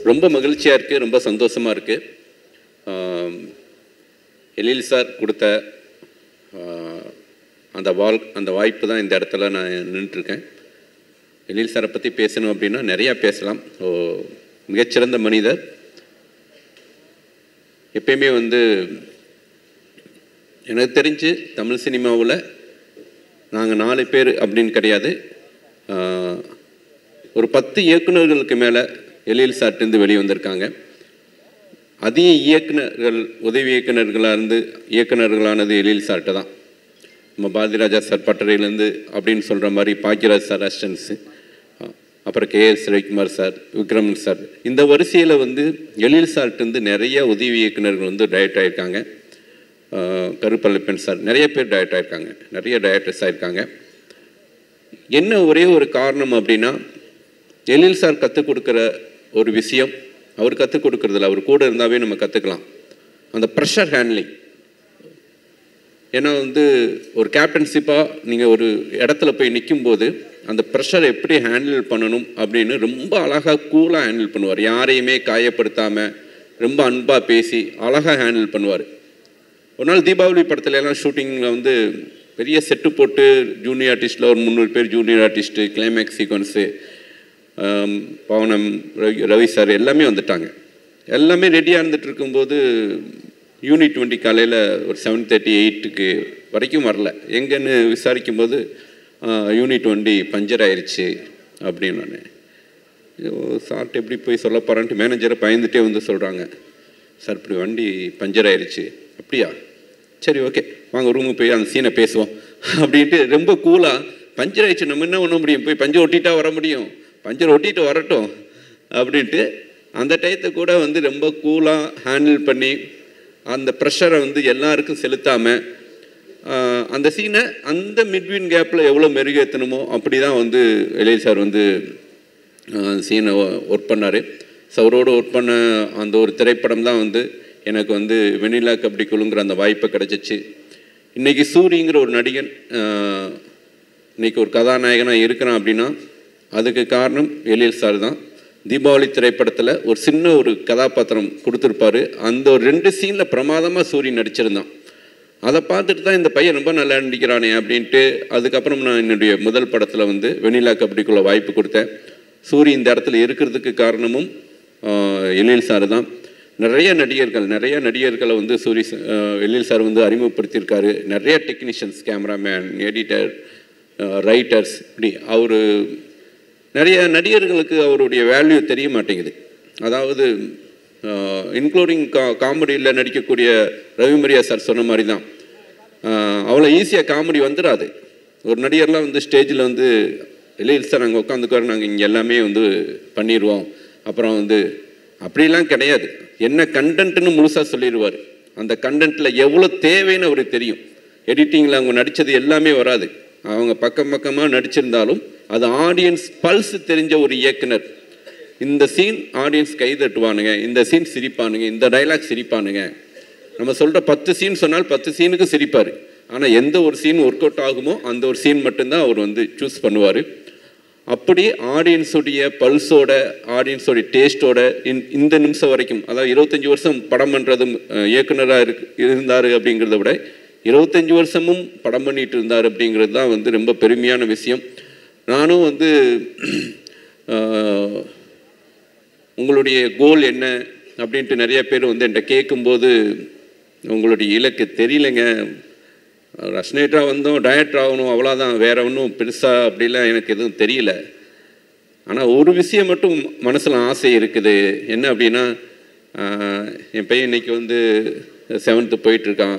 ரொம்ப மகிழ்ச்சியாக இருக்குது, ரொம்ப சந்தோஷமாக இருக்குது. எழில் சார் கொடுத்த அந்த வாய்ப்பு தான் இந்த இடத்துல நான் நின்றுட்டுருக்கேன். எழில் சாரை பற்றி பேசணும் அப்படின்னா நிறையா பேசலாம். மிகச்சிறந்த மனிதர். எப்பயுமே எனக்கு தெரிஞ்சு தமிழ் சினிமாவில் நாங்கள் 4 பேர் அப்படின்னு கிடையாது, ஒரு 10 இயக்குநர்களுக்கு மேலே எழில் சார்ட்டேருந்து வெளியே வந்திருக்காங்க. அதிக இயக்குநர்கள் உதவி இயக்குநர்களானது எழில் சார்ட்ட தான். நம்ம பாரதிராஜா சார் பட்டறையிலேருந்து அப்படின்னு சொல்கிற மாதிரி பாக்கியராஜ் சார் அசிஸ்டன்ஸு, அப்புறம் KS Ravikumar sir, Vikraman sir, இந்த வரிசையில் எழில் சார்ட்டேருந்து நிறைய உதவி இயக்குநர்கள் டைரக்ட் ஆகியிருக்காங்க. கருப்பள்ளப்பன் சார், நிறைய பேர் டைரக்ட் ஆகியிருக்காங்க, நிறைய டைரக்டர்ஸ் ஆகியிருக்காங்க. என்ன ஒரே ஒரு காரணம் அப்படின்னா, எழில் சார் கற்றுக் கொடுக்குற ஒரு விஷயம், அவர் கற்றுக் கொடுக்குறதில்ல, அவர் கூட இருந்தாவே நம்ம கற்றுக்கலாம், அந்த ப்ரெஷர் ஹேண்ட்லிங். ஏன்னா ஒரு கேப்டன்ஷிப்பாக நீங்கள் ஒரு இடத்துல போய் நிற்கும்போது அந்த ப்ரெஷரை எப்படி ஹேண்டில் பண்ணணும் அப்படின்னு ரொம்ப அழகாக கூலாக ஹேண்டில் பண்ணுவார். யாரையுமே காயப்படுத்தாமல் ரொம்ப அன்பாக பேசி அழகாக ஹேண்டில் பண்ணுவார். ஒரு நாள் தீபாவளி படத்துலலாம் ஷூட்டிங்கில் பெரிய செட்டு போட்டு ஜூனியர் ஆர்டிஸ்டில் ஒரு 300 பேர் ஜூனியர் ஆர்டிஸ்ட்டு, கிளைமேக்ஸ் சீக்வன்ஸு, பவனம், ரவி சார் எல்லாமே வந்துட்டாங்க. எல்லாமே ரெடியாக இருந்துகிட்டு இருக்கும்போது யூனிட் 20 காலையில் ஒரு 7:30-8 வரைக்கும் வரல. எங்கன்னு விசாரிக்கும்போது யூனிட் 20 பஞ்சர் ஆயிடுச்சு அப்படின்னு. நான் சார்ட்டு எப்படி போய் சொல்ல போகிறான்ட்டு மேனேஜரை பயந்துகிட்டே சொல்கிறாங்க, சார் இப்படி வண்டி பஞ்சர் ஆயிடுச்சு. அப்படியா, சரி ஓகே வாங்க ரூமுக்கு போய் அந்த சீனை பேசுவோம் அப்படின்ட்டு ரொம்ப கூலாக, பஞ்சர் ஆயிடுச்சு நம்ம என்ன பண்ண முடியும், போய் பஞ்சர் ஒட்டிட்டா வர முடியும், பஞ்சர் ஒட்டிட்டு வரட்டும் அப்படின்ட்டு அந்த டயத்தை கூட ரொம்ப கூலாக ஹேண்டில் பண்ணி அந்த ப்ரெஷரை எல்லாருக்கும் செலுத்தாமல் அந்த சீனை அந்த மிட்வீன் கேப்பில் எவ்வளோ மெருகேற்றணுமோ அப்படி தான் எழில் சார் சீனை ஒர்க் பண்ணார். ஸோ அவரோடு ஒர்க் பண்ண அந்த ஒரு திரைப்படம் தான் எனக்கு வெண்ணிலா கபடி குழுங்கிற அந்த வாய்ப்பை கிடச்சிச்சு. இன்றைக்கி சூரிங்கிற ஒரு நடிகன் இன்றைக்கி ஒரு கதாநாயகனாக இருக்கிறான் அப்படின்னா அதுக்கு காரணம் எழில் சார் தான். தீபாவளி திரைப்படத்தில் ஒரு சின்ன ஒரு கதாபாத்திரம் கொடுத்துருப்பாரு, அந்த ஒரு 2 சீனில் பிரமாதமாக சூரியன் நடிச்சிருந்தான். அதை பார்த்துட்டு தான் இந்த பையன் ரொம்ப நல்லா நடிக்கிறானே அப்படின்ட்டு அதுக்கப்புறம் நான் என்னுடைய முதல் படத்தில் வெண்ணிலா கபடிக்குள்ள வாய்ப்பு கொடுத்தேன். சூரிய இந்த இடத்துல இருக்கிறதுக்கு காரணமும் எழில் சார் தான். நிறைய நடிகர்களை எழில் சார் அறிமுகப்படுத்தியிருக்காரு. நிறைய டெக்னீஷியன்ஸ், கேமராமேன், எடிட்டர், ரைட்டர்ஸ், இப்படி அவர் நிறைய நடிகர்களுக்கு அவருடைய வேல்யூ தெரிய மாட்டேங்குது. அதாவது இன்க்ளூடிங் காமெடியில் நடிக்கக்கூடிய ரவிமரியா சார் சொன்ன மாதிரி தான், அவ்வளோ ஈஸியாக காமெடி வந்துடாது. ஒரு நடிகர்லாம் ஸ்டேஜில் எழில் சார் நாங்கள் உட்காந்துக்குவார், நாங்கள் இங்கே எல்லாமே பண்ணிடுவோம், அப்புறம் அப்படிலாம் கிடையாது, என்ன கண்டென்ட்னு முழுசாக சொல்லிடுவார். அந்த கண்டென்ட்டில் எவ்வளோ தேவைன்னு அவருக்கு தெரியும். எடிட்டிங்கில் அவங்க நடித்தது எல்லாமே வராது, அவங்க பக்கமாக நடிச்சிருந்தாலும் அது ஆடியன்ஸ் பல்ஸ் தெரிஞ்ச ஒரு இயக்குனர். இந்த சீன் ஆடியன்ஸ் கை தட்டுவானுங்க, இந்த சீன் சிரிப்பானுங்க, இந்த டைலாக் சிரிப்பானுங்க. நம்ம சொல்கிற 10 சீன் சொன்னால் 10 சீனுக்கு சிரிப்பார். ஆனால் எந்த ஒரு சீன் ஒர்க் அவுட் ஆகுமோ அந்த ஒரு சீன் மட்டும்தான் அவர் சூஸ் பண்ணுவார். அப்படி ஆடியன்ஸுடைய பல்ஸோட, ஆடியன்ஸோடைய டேஸ்ட்டோட இந்த நிமிஷம் வரைக்கும், அதாவது 25 வருஷம் படம் பண்ணுறதும் இயக்குனராக இருந்தார் அப்படிங்கிறத விட 25 வருஷமும் படம் பண்ணிகிட்டு இருந்தார் அப்படிங்கிறது தான் ரொம்ப பெருமையான விஷயம். நானும் உங்களுடைய கோல் என்ன அப்படின்ட்டு நிறைய பேர் என்கிட்ட கேட்கும்போது, உங்களுடைய இலக்கு தெரியலைங்க, ரஷ்னேட்டராக வந்தோம், டைரக்டர் ஆகணும், அவ்வளோதான், வேறு ஒன்றும் பெருசாக அப்படிலாம் எனக்கு எதுவும் தெரியல. ஆனால் ஒரு விஷயம் மட்டும் மனசில் ஆசை இருக்குது. என்ன அப்படின்னா, என் பையன் இன்றைக்கி 7th போயிட்டுருக்கான்.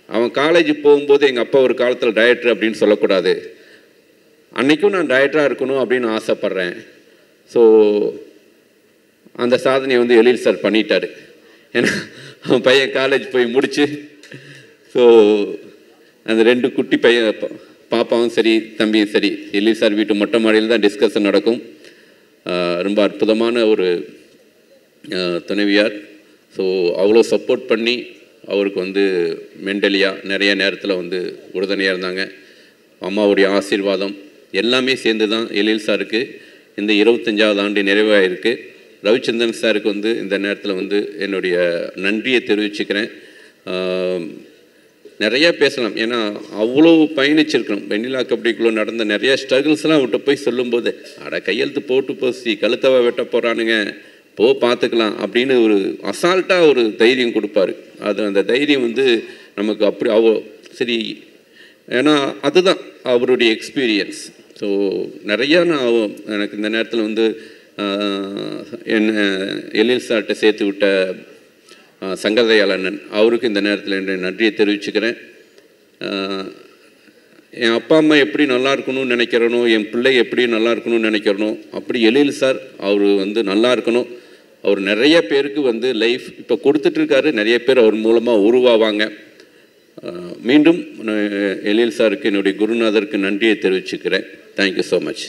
அவன் காலேஜ் போகும்போது எங்கள் அப்பா ஒரு காலத்தில் டைரக்டர் அப்படின்னு சொல்லக்கூடாது, அன்றைக்கும் நான் டைரக்டராக இருக்கணும் அப்படின்னு ஆசைப்பட்றேன். ஸோ அந்த சாதனையை எழில் சார் பண்ணிட்டார். ஏன்னா அவன் பையன் காலேஜ் போய் முடித்து, ஸோ அந்த 2 குட்டி பையன் பாப்பாவும் சரி தம்பியும் சரி எழில் சார் வீட்டு மொட்டை மாடியில் தான் டிஸ்கஷன் நடக்கும். ரொம்ப அற்புதமான ஒரு துணைவியார். ஸோ அவ்வளோ சப்போர்ட் பண்ணி அவருக்கு மென்டலியாக நிறைய நேரத்தில் உறுதுணையாக இருந்தாங்க. அம்மாவுடைய ஆசீர்வாதம் எல்லாமே சேர்ந்து தான் எழில் சாருக்கு இந்த 25வது ஆண்டு நிறைவாயிருக்கு. ரவிச்சந்திரன் சாருக்கு வந்து இந்த நேரத்தில் வந்து என்னுடைய நன்றியை தெரிவிச்சுக்கிறேன். நிறையா பேசலாம், ஏன்னா அவ்வளோ பயணிச்சிருக்கணும். வெண்ணிலா கபடிக்குள்ளே நடந்த நிறையா ஸ்ட்ரகிள்ஸ்லாம் அவர்கிட்ட போய் சொல்லும்போது, கையெழுத்து போட்டு போசி கழுத்தவை வெட்ட போகிறானுங்க, பார்த்துக்கலாம் அப்படின்னு ஒரு அசால்ட்டாக ஒரு தைரியம் கொடுப்பாரு. அந்த தைரியம் வந்து நமக்கு அப்படி சரி, ஏன்னா அதுதான் அவருடைய எக்ஸ்பீரியன்ஸ். ஸோ நிறையா எனக்கு இந்த நேரத்தில் வந்து என்ன எழில் சார்கிட்ட சேர்த்து விட்ட சங்கரதயாள் அண்ணன், அவருக்கு இந்த நேரத்தில் என்னுடைய நன்றியை தெரிவிச்சுக்கிறேன். என் அப்பா அம்மா எப்படி நல்லா இருக்கணும்னு நினைக்கிறனோ, என் பிள்ளை எப்படி நல்லா இருக்கணும்னு நினைக்கிறனோ, அப்படி எழில் சார் அவர் வந்து நல்லா இருக்கணும். அவர் நிறைய பேருக்கு வந்து லைஃப் இப்போ கொடுத்துட்ருக்காரு, நிறைய பேர் அவர் மூலமாக உருவாவாங்க. மீண்டும் எழில் சாருக்கு என்னுடைய குருநாதருக்கு நன்றியை தெரிவிச்சுக்கிறேன். Thank you so much.